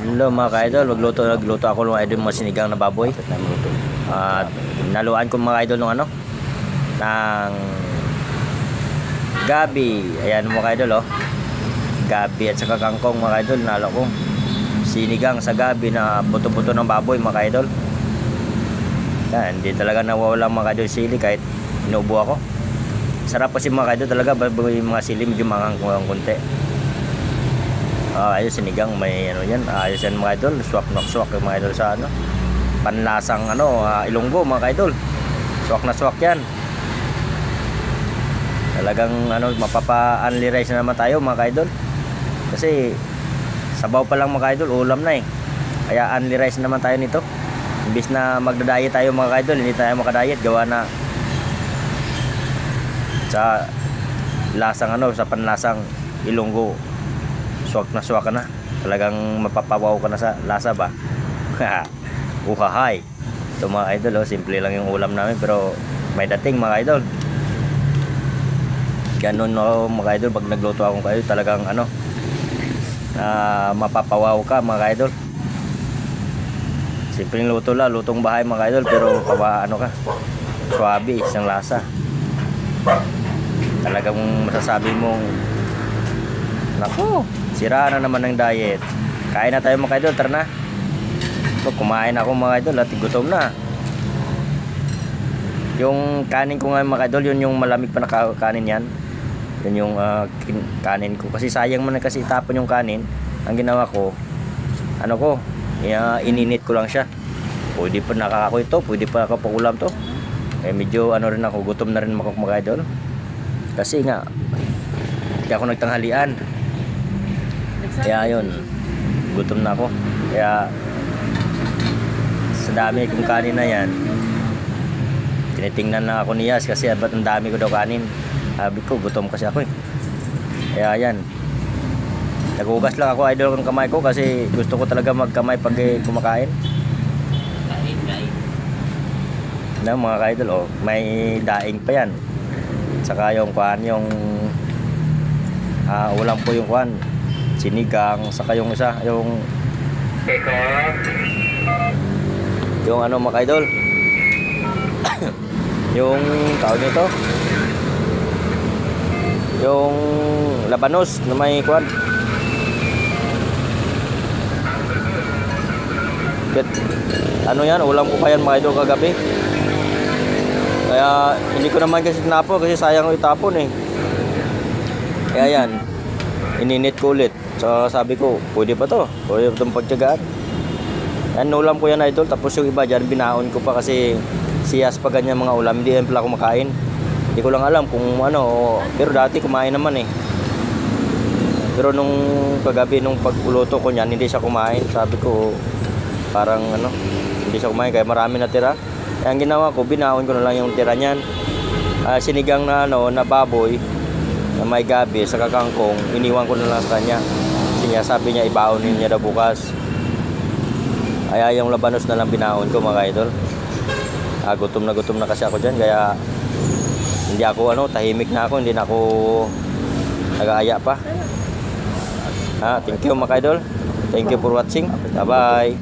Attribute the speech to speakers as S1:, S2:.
S1: Hello mga ka-idol, nagluto ako ng idol mga sinigang na baboy. At naluan ko mga idol ng ng gabi. Ayan mga ka-idol gabi at saka kangkong mga idol, nalo ko. Sinigang sa gabi na buto-buto ng baboy mga ka-idol. Yan, hindi talaga nawawala mga ka-idol sili kahit inuubo ako. Sarap kasi mga ka-idol talaga, yung mga sili medyo mangang konti. Ayos sinigang may yan, ayos yan mga idol, swak na swak yung mga idol sa panlasang Ilonggo mga idol. Swak na swak yan. Talagang mapapa-unli rice na naman tayo mga idol. Kasi sabaw pa lang mga idol, ulam na Kaya unli rice naman tayo nito. Imbis na magda-diet tayo mga idol, hindi tayo makadiet gawa na sa lasang sa panlasang Ilonggo. Swak na swak ka na. Talagang mapapawaw ka na sa lasa ba. Uhahay. Ito mga idol simple lang yung ulam namin pero may dating mga idol. Ganun mga idol, pag nagluto akong kayo talagang mapapawaw ka mga idol. Simpleng luto lang, lutong bahay mga idol, pero ka swabe, isang lasa. Talagang masasabi mong naku, sira na naman ng diet. Kain na tayo mga idol, tara na. Kumain ako mga idol at gutom na. Yung kanin ko nga mga idol, yun yung malamig pa na kanin yan. Yun yung kanin ko. Kasi sayang man kasi itapon yung kanin. Ang ginawa ko, ininit ko lang siya. Pwede pa nakakako ito, pwede pa nakapakulam to. Medyo rin ako, gutom na rin mga idol. Kasi nga, hindi ako nagtanghalian. Kaya yun, gutom na ako. Kaya sa dami kong kanin na yan, tinitingnan na ako ni Yas kasi ba't ang dami ko daw kanin. Sabi ko, gutom kasi ako Kaya yan, nagugas lang ako idol ng kamay ko kasi gusto ko talaga magkamay pag kumakain. Mga ka-idol may daing pa yan. Saka yung yung ulam po yung sinigang, saka yung isa, yung mga ka-idol yung tawag nito, yung labanos na may yan, ulam ko pa yan mga idol kagabi. Kaya hindi ko naman kasi tinapon kasi sayang itapon Kaya yan, ininit ko ulit. So sabi ko, pwede pa to, pwede pa itong pagtyagaan. Yan, ulam ko yan idol. Tapos yung iba dyan, binaon ko pa kasi siyas pa ganyan mga ulam. Hindi yan pala kumakain. Hindi ko lang alam kung pero dati kumain naman Pero nung kagabi, nung pagluto ko niyan, hindi siya kumain. Sabi ko, parang hindi siya kumain kaya marami na tira. Kaya ang ginawa ko, binaon ko na lang yung tira niyan. Sinigang na na baboy na may gabi sa kakangkong, iniwan ko na lang sa kanya. Kasi sabi niya ibaonin niya daw bukas. Kaya yung labanos na lang binaon ko mga idol. Gutom na kasi ako dyan. Kaya hindi ako tahimik na ako. Hindi na ako nag-aaya pa. Thank you mga idol. Thank you for watching. Bye bye.